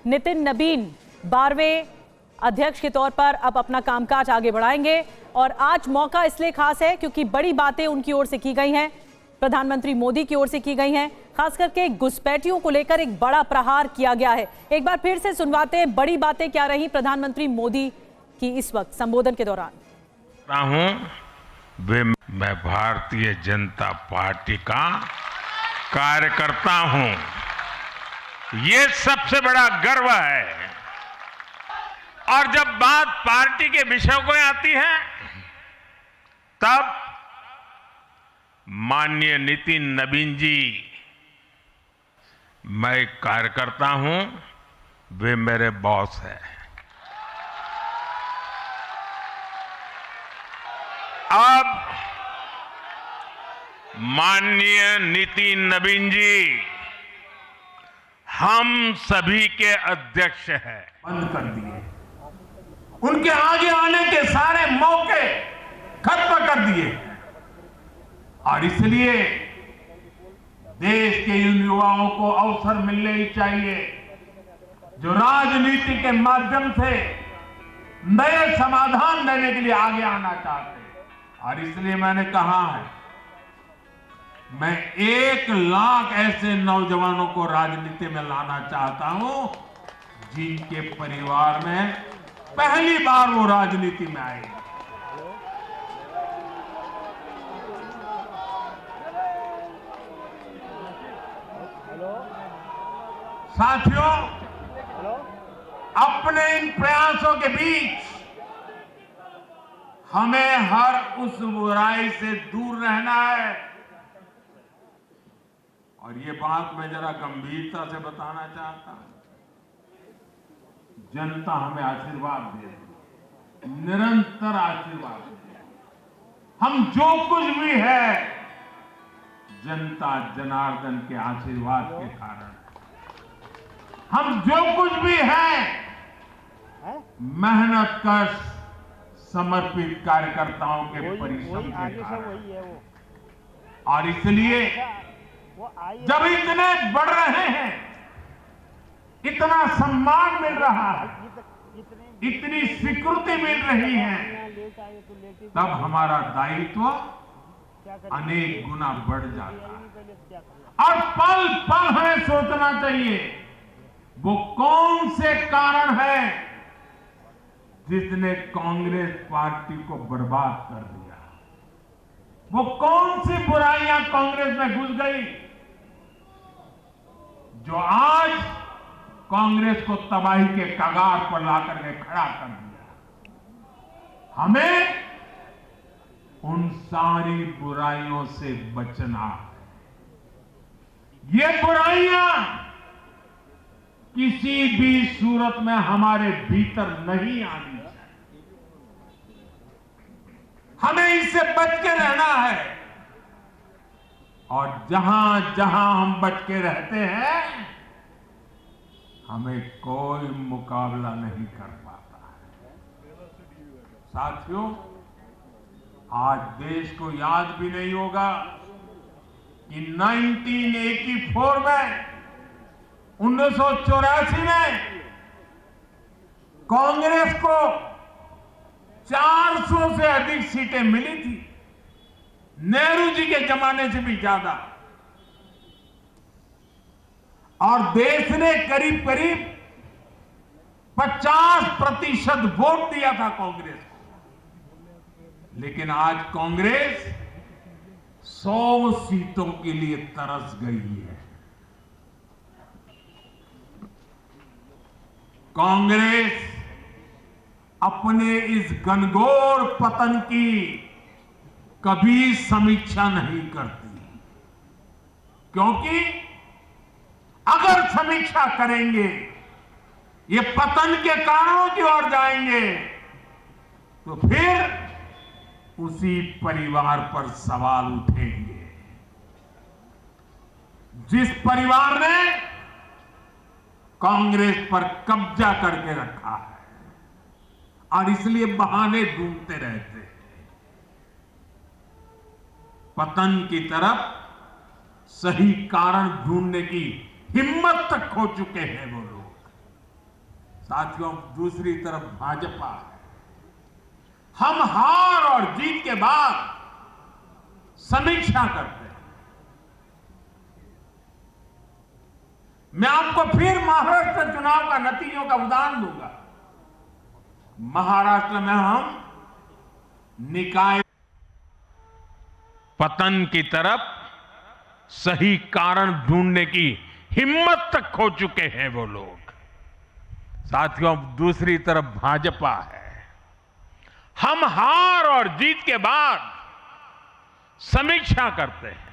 नितिन नबीन 12वें अध्यक्ष के तौर पर अब अपना कामकाज आगे बढ़ाएंगे। और आज मौका इसलिए खास है क्योंकि बड़ी बातें उनकी ओर से की गई हैं, प्रधानमंत्री मोदी की ओर से की गई हैं। खास करके घुसपैठियों को लेकर एक बड़ा प्रहार किया गया है। एक बार फिर से सुनवाते हैं बड़ी बातें क्या रही प्रधानमंत्री मोदी की इस वक्त संबोधन के दौरान। मैं भारतीय जनता पार्टी का कार्यकर्ता हूं, ये सबसे बड़ा गर्व है। और जब बात पार्टी के विषयों को आती है तब माननीय नितिन नबीन जी, मैं कार्यकर्ता हूं, वे मेरे बॉस हैं। अब माननीय नितिन नबीन जी हम सभी के अध्यक्ष हैं। बंद कर दिए, उनके आगे आने के सारे मौके खत्म कर दिए। और इसलिए देश के इन युवाओं को अवसर मिलने ही चाहिए जो राजनीति के माध्यम से नए समाधान देने के लिए आगे आना चाहते हैं। और इसलिए मैंने कहा है, मैं 1 लाख ऐसे नौजवानों को राजनीति में लाना चाहता हूं जिनके परिवार में पहली बार वो राजनीति में आए। साथियों, अपने इन प्रयासों के बीच हमें हर उस बुराई से दूर रहना है। और ये बात मैं जरा गंभीरता से बताना चाहता हूं। जनता हमें आशीर्वाद दे रही है, निरंतर आशीर्वाद दे रही है। हम जो कुछ भी है जनता जनार्दन के आशीर्वाद के कारण, हम जो कुछ भी है मेहनत कर समर्पित कार्यकर्ताओं के परिश्रम के कारण। और इसलिए जब इतने बढ़ रहे हैं, इतना सम्मान मिल रहा है, इतनी स्वीकृति मिल रही है, तब हमारा दायित्व अनेक गुना बढ़ जाता है। और पल पल हमें सोचना चाहिए वो कौन से कारण है जिसने कांग्रेस पार्टी को बर्बाद कर दिया। वो कौन सी बुराइयां कांग्रेस में घुस गई जो आज कांग्रेस को तबाही के कगार पर लाकर के खड़ा कर दिया। हमें उन सारी बुराइयों से बचना है। ये बुराइयां किसी भी सूरत में हमारे भीतर नहीं आनी चाहिए। हमें इससे बच के रहना है। और जहां जहां हम बच के रहते हैं, हमें कोई मुकाबला नहीं कर पाता है। साथियों, आज देश को याद भी नहीं होगा कि 1984 में 1984 में कांग्रेस को 400 से अधिक सीटें मिली थी, नेहरू जी के जमाने से भी ज्यादा। और देश ने करीब करीब 50% वोट दिया था कांग्रेस को। लेकिन आज कांग्रेस 100 सीटों के लिए तरस गई है। कांग्रेस अपने इस घनघोर पतन की कभी समीक्षा नहीं करती, क्योंकि अगर समीक्षा करेंगे, ये पतन के कारणों की ओर जाएंगे, तो फिर उसी परिवार पर सवाल उठेंगे जिस परिवार ने कांग्रेस पर कब्जा करके रखा है। और इसलिए बहाने ढूंढते रहते हैं। पतन की तरफ सही कारण ढूंढने की हिम्मत तक खो चुके हैं वो लोग। साथियों, दूसरी तरफ भाजपा है। हम हार और जीत के बाद समीक्षा करते हैं। मैं आपको फिर महाराष्ट्र चुनाव का नतीजों का उदाहरण दूंगा। महाराष्ट्र में हम निकाय पतन की तरफ सही कारण ढूंढने की हिम्मत तक खो चुके हैं वो लोग। साथियों, दूसरी तरफ भाजपा है। हम हार और जीत के बाद समीक्षा करते हैं।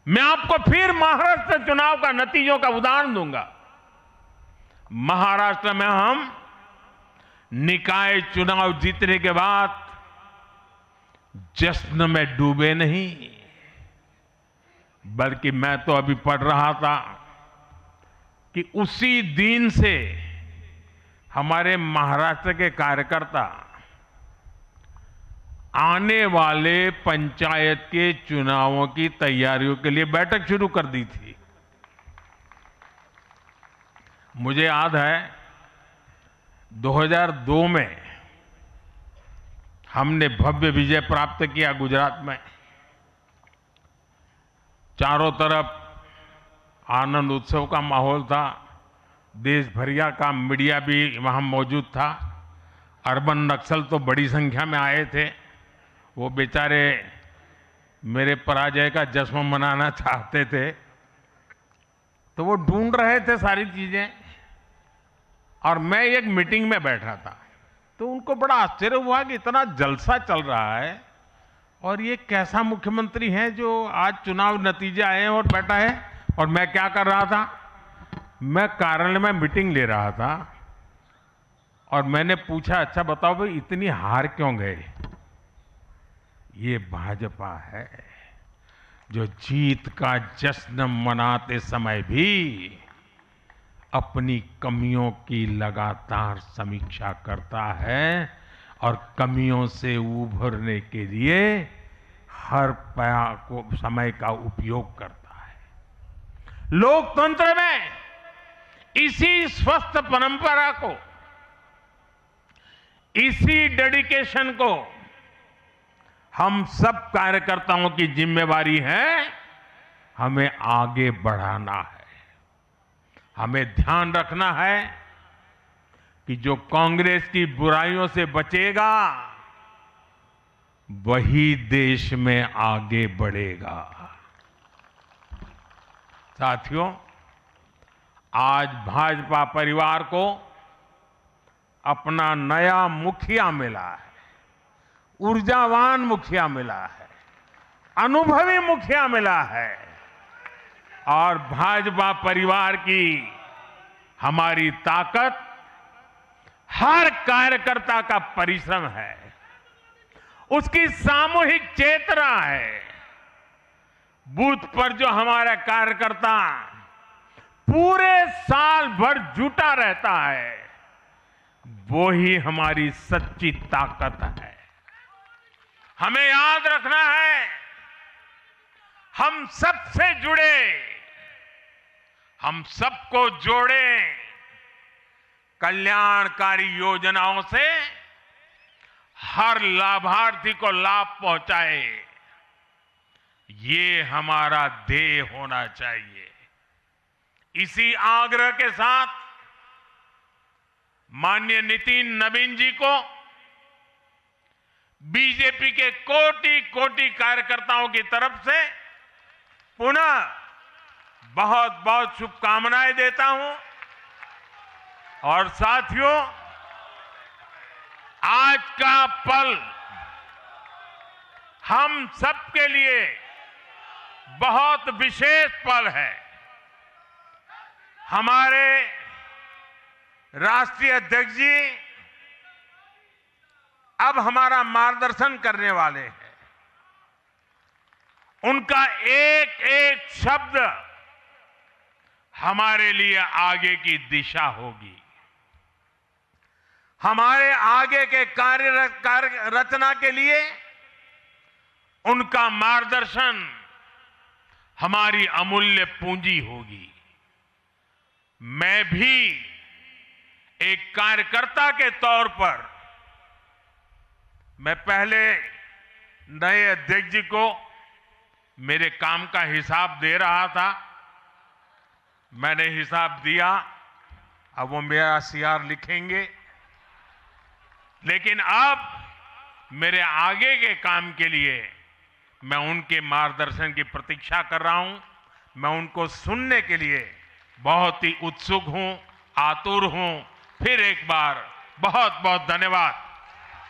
मैं आपको फिर महाराष्ट्र चुनाव का नतीजों का उदाहरण दूंगा। महाराष्ट्र में हम निकाय चुनाव जीतने के बाद जश्न में डूबे नहीं, बल्कि मैं तो अभी पढ़ रहा था कि उसी दिन से हमारे महाराष्ट्र के कार्यकर्ता आने वाले पंचायत के चुनावों की तैयारियों के लिए बैठक शुरू कर दी थी। मुझे याद है 2002 में हमने भव्य विजय प्राप्त किया गुजरात में। चारों तरफ आनंद उत्सव का माहौल था। देश भरिया का मीडिया भी वहां मौजूद था। अर्बन नक्सल तो बड़ी संख्या में आए थे। वो बेचारे मेरे पराजय का जश्न मनाना चाहते थे, तो वो ढूंढ रहे थे सारी चीजें। और मैं एक मीटिंग में बैठा था, तो उनको बड़ा आश्चर्य हुआ कि इतना जलसा चल रहा है और ये कैसा मुख्यमंत्री है जो आज चुनाव नतीजे आए हैं और बैठा है। और मैं क्या कर रहा था, मैं कार्यालय में मीटिंग ले रहा था और मैंने पूछा, अच्छा बताओ भाई इतनी हार क्यों गए? ये भाजपा है जो जीत का जश्न मनाते समय भी अपनी कमियों की लगातार समीक्षा करता है और कमियों से उभरने के लिए हर समय का उपयोग करता है। लोकतंत्र में इसी स्वस्थ परंपरा को, इसी डेडिकेशन को हम सब कार्यकर्ताओं की जिम्मेवारी है, हमें आगे बढ़ाना है। हमें ध्यान रखना है कि जो कांग्रेस की बुराइयों से बचेगा वही देश में आगे बढ़ेगा। साथियों, आज भाजपा परिवार को अपना नया मुखिया मिला है, ऊर्जावान मुखिया मिला है, अनुभवी मुखिया मिला है और भाजपा परिवार की हमारी ताकत हर कार्यकर्ता का परिश्रम है, उसकी सामूहिक चेतना है। बूथ पर जो हमारा कार्यकर्ता पूरे साल भर जुटा रहता है, वो ही हमारी सच्ची ताकत है। हमें याद रखना है, हम सबसे जुड़े, हम सबको जोड़ें, कल्याणकारी योजनाओं से हर लाभार्थी को लाभ पहुंचाए, ये हमारा ध्येय होना चाहिए। इसी आग्रह के साथ माननीय नितिन नवीन जी को बीजेपी के कोटि कोटि कार्यकर्ताओं की तरफ से पुनः बहुत बहुत शुभकामनाएं देता हूं। और साथियों, आज का पल हम सबके लिए बहुत विशेष पल है। हमारे राष्ट्रीय अध्यक्ष जी अब हमारा मार्गदर्शन करने वाले हैं। उनका एक एक शब्द हमारे लिए आगे की दिशा होगी। हमारे आगे के कार्य रचना के लिए उनका मार्गदर्शन हमारी अमूल्य पूंजी होगी। मैं भी एक कार्यकर्ता के तौर पर मैं पहले नए अध्यक्ष जी को मेरे काम का हिसाब दे रहा था। मैंने हिसाब दिया, अब वो मेरा सीआर लिखेंगे। लेकिन अब मेरे आगे के काम के लिए मैं उनके मार्गदर्शन की प्रतीक्षा कर रहा हूं। मैं उनको सुनने के लिए बहुत ही उत्सुक हूं, आतुर हूं। फिर एक बार बहुत बहुत धन्यवाद।